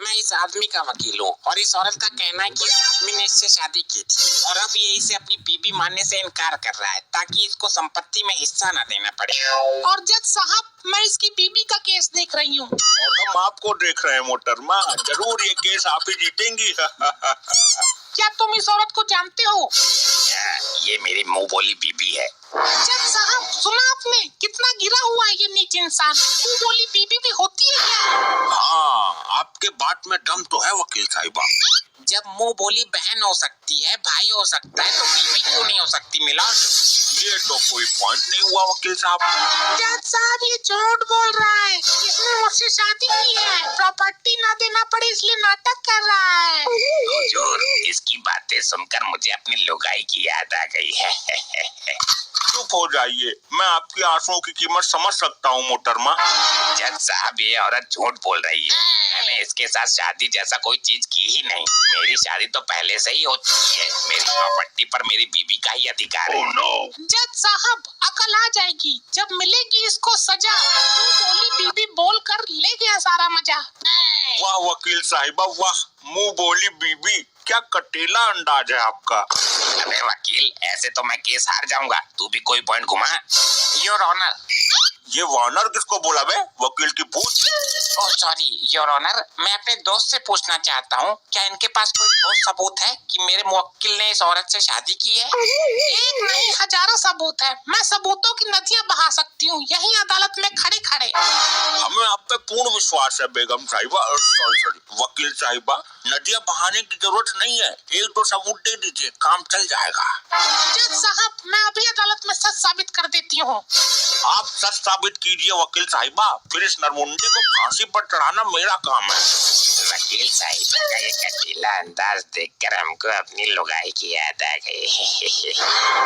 मैं इस आदमी का वकील हूँ और इस औरत का कहना है कि इस आदमी ने इससे शादी की थी और अब ये इसे अपनी बीवी मानने से इनकार कर रहा है ताकि इसको संपत्ति में हिस्सा न देना पड़े। और जज साहब, मैं इसकी बीवी का केस देख रही हूँ। और हम आपको देख रहे हैं मोहतरमा, जरूर ये केस आप ही जीतेंगी। क्या तुम इस औरत को जानते हो? ये मेरी मुंह बोली बीबी है। जज साहब, सुना आपने? कितना गिरा हुआ है ये नीच इंसान। मुंह बोली बीबी भी होती है क्या? हाँ, आपके बात में दम तो है वकील साहिबा। जब मुंह बोली बहन हो सकती है, भाई हो सकता है, तो बीबी क्यों नहीं हो सकती मिलाद? ये तो कोई पॉइंट नहीं हुआ वकील साहब। जज साहब, ये झूठ बोल रहा है। इसने मुझसे शादी की है, प्रॉपर्टी ना देना पड़े इसलिए नाटक कर रहा है। हुजूर, इसकी बातें सुनकर मुझे अपनी लुगाई की याद आ गई है। चुप हो जाइए, मैं आपकी आंसुओं की कीमत समझ सकता हूँ मोहतरमा। जज साहब, ये औरत झूठ बोल रही है। मैंने इसके साथ शादी जैसा कोई चीज की ही नहीं। मेरी शादी तो पहले से ही हो चुकी है। मेरी प्रॉपर्टी पर मेरी बीबी का ही अधिकार है। जज साहब, अकल आ जाएगी जब मिलेगी इसको सजा। मुंह बोली बीबी बोल कर ले गया सारा मजा। वाह वकील साहिबा वाह, मुंह बोली बीबी, क्या कटीला अंदाज है आपका। अबे वकील, ऐसे तो मैं केस हार जाऊंगा। तू भी कोई पॉइंट घुमा। Your honour. ये वार्नर किसको बोला बे? वकील की पूछ। ओह सॉरी योर ऑनर, मैं अपने दोस्त से पूछना चाहता हूँ, क्या इनके पास कोई ठोस सबूत है कि मेरे मुवक्किल ने इस औरत से शादी की है? एक नहीं, हजारों सबूत है। मैं सबूतों की नदियाँ बहा सकती हूँ यही अदालत में खड़े खड़े। हमें आप पे पूर्ण विश्वास है बेगम साहिबा, सॉरी वकील साहिबा। नदियाँ बहाने की जरूरत नहीं है, एक दो सबूत दे दीजिए, काम चल जाएगा। जज साहब, मैं अभी अदालत में सच साबित कर देती हूँ। आप सच साबित कीजिए वकील साहिबा, फिर इस नरमुंडी को फांसी पर चढ़ाना मेरा काम है। वकील साहिबा का ये कटीला अंदाज देखकर हमको अपनी लुगाई की याद आ गई।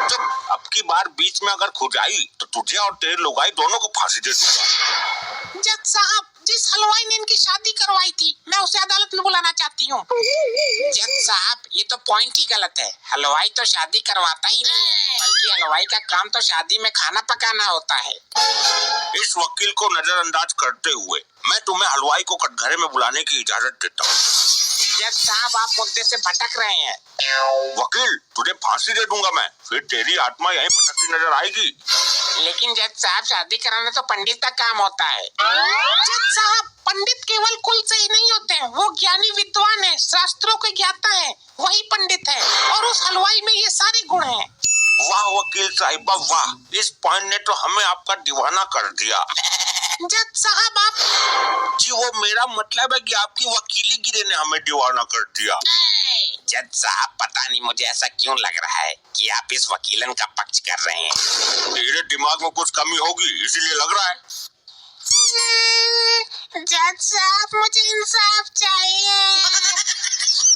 तो अब की बार बीच में अगर खुजाई तो तुझे और तेरे लुगाई दोनों को फांसी दे दूंगा। जज साहब, जिस हलवाई ने इनकी शादी करवाई थी, मैं उसे अदालत में बुलाना चाहती हूँ। जज साहब, ये तो पॉइंट ही गलत है। हलवाई तो शादी करवाता ही नहीं है, बल्कि हलवाई का काम तो शादी में खाना पकाना होता है। इस वकील को नजरअंदाज करते हुए मैं तुम्हें हलवाई को कटघरे में बुलाने की इजाजत देता हूँ। जज साहब, आप मुद्दे से भटक रहे हैं। वकील, तुझे फांसी दे दूंगा मैं, फिर तेरी आत्मा यहीं भटकती नजर आएगी। लेकिन जज साहब, शादी कराना तो पंडित का काम होता है। जज साहब, पंडित केवल कुल से ही नहीं होते हैं, वो ज्ञानी विद्वान है, शास्त्रों के ज्ञाता है, वही पंडित है। और उस हलवाई में ये सारे गुण हैं। वाह वकील साहिबा वाह, इस पॉइंट ने तो हमें आपका दीवाना कर दिया। जज साहब, आप जी वो मेरा मतलब है कि आपकी वकीली गिरी ने हमें दीवाना कर दिया। जज साहब, पता नहीं मुझे ऐसा क्यों लग रहा है कि आप इस वकीलन का पक्ष कर रहे हैं। तेरे दिमाग में कुछ कमी होगी इसीलिए लग रहा है। जज साहब, मुझे इंसाफ चाहिए।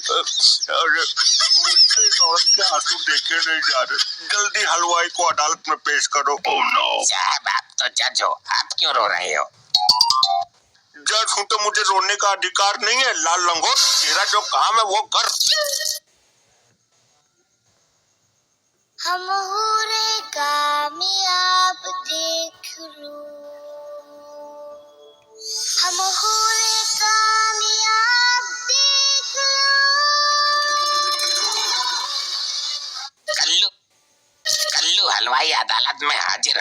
अरे मुझसे इस औरत के आंसू देखे नहीं जा रहे, जल्दी हलवाई को अदालत में पेश करो। Oh no. साहब, आप तो जज हो, आप क्यों रो रहे हो? जज हूँ तो मुझे रोने का अधिकार नहीं है लाल लंगोट, तेरा जो काम है वो कर। हम हो रे कामयाब देख लो, हम हो रे कामयाब देख लो। कल्लू हलवाई अदालत में हाजिर।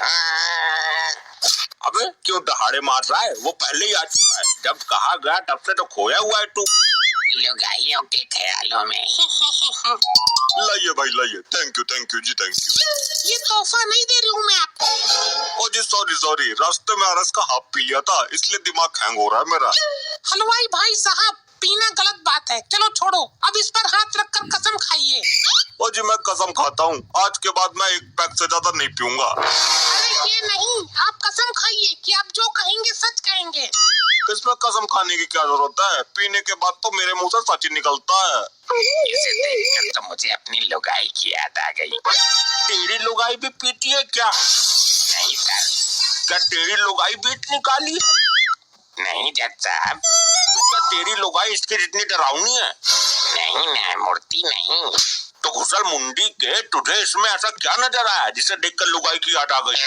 अबे क्यों दहाड़े मार रहा है, वो पहले ही आ चुका है। जब कहा गया तब से तो खोया हुआ है तू। लुगाइयों के ख्यालों में। लाइए भाई लाइए, थैंक यू जी थैंक यू। ये तोहफा नहीं दे रही हूँ मैं आपको। ओ जी सॉरी, रास्ते में अरस का हाफ पी लिया था इसलिए दिमाग हैंग हो रहा है मेरा। हलवाई भाई साहब, पीना गलत बात है, चलो छोड़ो, अब इस पर हाथ रखकर कसम खाइए। ओ जी मैं कसम खाता हूँ, आज के बाद मैं एक पैक से ज्यादा नहीं पीऊंगा। अरे ये नहीं, आप कसम खाइए कि आप जो कहेंगे सच कहेंगे। इसमें कसम खाने की क्या जरूरत है, पीने के बाद तो मेरे मुंह से सच ही निकलता है। इसे देखकर तो मुझे अपनी लुगाई की याद आ गई। तेरी लुगाई भी पीती है क्या? नहीं सर। क्या तेरी लुगाई भी इतनी काली है? नहीं जज साहब। तो क्या तेरी लुगाई इसके जितनी डरावनी है? नहीं न्यायमूर्ति नहीं। तो घुसल मुंडी के तुझे इसमें ऐसा क्या नजर आया जिसे देखकर लुगाई की याद आ गई?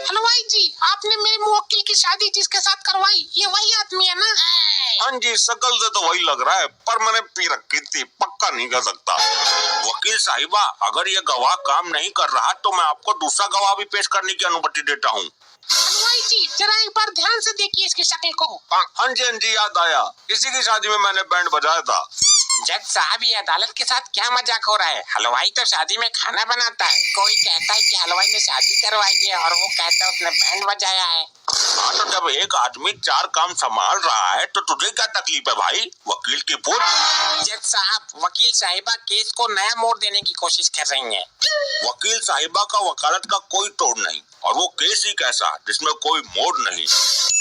हलवाई जी, आपने मेरे मुवक्किल की शादी जिसके साथ करवाई, ये वही आदमी है ना? हाँ जी, शकल से तो वही लग रहा है, पर मैंने पी रखी थी, पक्का नहीं कर सकता। वकील साहिबा, अगर ये गवाह काम नहीं कर रहा तो मैं आपको दूसरा गवाह भी पेश करने की अनुमति देता हूँ। हलवाई जी, जरा एक बार ध्यान से देखिए इसकी शक्ल को। हाँ जी, याद आया, इसी की शादी में मैंने बैंड बजाया था। जज साहब, ये अदालत के साथ क्या मजाक हो रहा है? हलवाई तो शादी में खाना बनाता है। कोई कहता है कि हलवाई ने शादी करवाई है और वो कहता है उसने बैंड बजाया है। हाँ, तो जब एक आदमी 4 काम संभाल रहा है तो तुझे क्या तकलीफ है भाई? वकील की पूछ। जज साहब, वकील साहिबा केस को नया मोड़ देने की कोशिश कर रही हैं। वकील साहिबा का वकालत का कोई तोड़ नहीं, और वो केस ही कैसा जिसमें कोई मोड़ नहीं।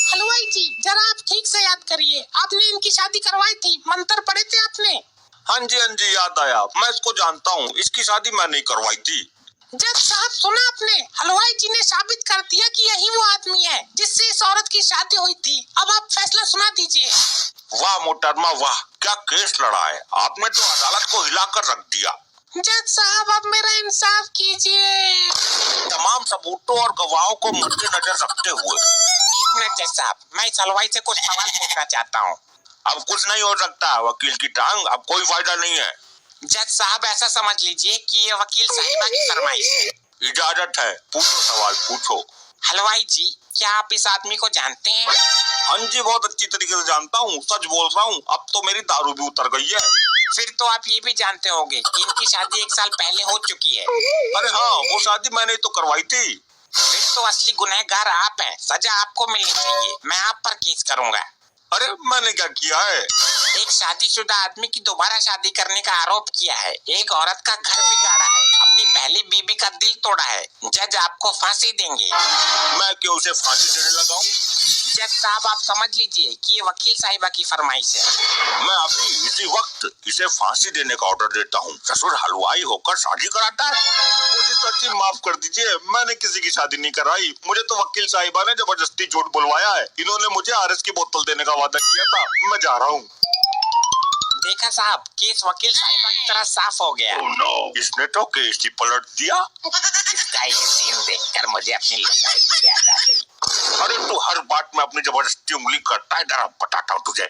हलवाई जी, जरा आप ठीक से याद करिए, आपने इनकी शादी करवाई थी, मंत्र पढ़े थे आपने? हाँ जी, याद आया, मैं इसको जानता हूँ, इसकी शादी मैं नहीं करवाई थी। जज साहब, सुना आपने? हलवाई जी ने साबित कर दिया कि यही वो आदमी है जिससे इस औरत की शादी हुई थी। अब आप फैसला सुना दीजिए। वाह मोहतरमा वाह, क्या केस लड़ा है आपने, तो अदालत को हिलाकर रख दिया। जज साहब, अब मेरा इंसाफ कीजिए। तमाम सबूतों और गवाहों को मद्देनजर रखते हुए। एक मिनट जज साहब, मैं इस हलवाई से कुछ सवाल पूछना चाहता हूँ। अब कुछ नहीं हो सकता, वकील की टांग, अब कोई फायदा नहीं है। जज साहब, ऐसा समझ लीजिए कि ये वकील साहिबा की फरमाइश है। इजाजत है, पूछो सवाल पूछो। हलवाई जी, क्या आप इस आदमी को जानते हैं? हाँ जी, बहुत अच्छी तरीके से जानता हूँ, सच बोल रहा हूँ, अब तो मेरी दारू भी उतर गई है। फिर तो आप ये भी जानते होंगे कि इनकी शादी 1 साल पहले हो चुकी है। अरे हाँ, वो शादी मैंने तो करवाई थी। फिर तो असली गुनहगार आप हैं, सजा आपको मिलनी चाहिए। मैं आप पर केस करूंगा। अरे मैंने क्या किया है? एक शादीशुदा आदमी की दोबारा शादी करने का आरोप किया है, एक औरत का घर बिगाड़ा है, अपनी पहली बीबी का दिल तोड़ा है। जज आपको फांसी देंगे। मैं क्यों उसे फांसी देने लगाऊं? जज साहब, आप समझ लीजिए कि ये वकील साहिबा की फरमाइश है। मैं अभी इसी वक्त इसे फांसी देने का ऑर्डर देता हूँ। ससुर हलवाई होकर शादी कराता है। मुझे सच्ची माफ कर दीजिए, मैंने किसी की शादी नहीं कराई, मुझे तो वकील साहिबा ने जबरदस्ती झूठ बुलवाया है। इन्होंने मुझे आरएस की बोतल देने का वादा किया था। मैं जा रहा हूँ। देखा साहब, केस वकील साहिबा की तरह साफ हो गया। Oh no, इसने तो केस ही पलट दिया। इसका ये सीन देखकर मुझे अपनी लड़ाई की याद आ गई। अरे तू हर बात में अपनी जबरदस्ती उंगली करता है, जरा बताता हूँ तुझे।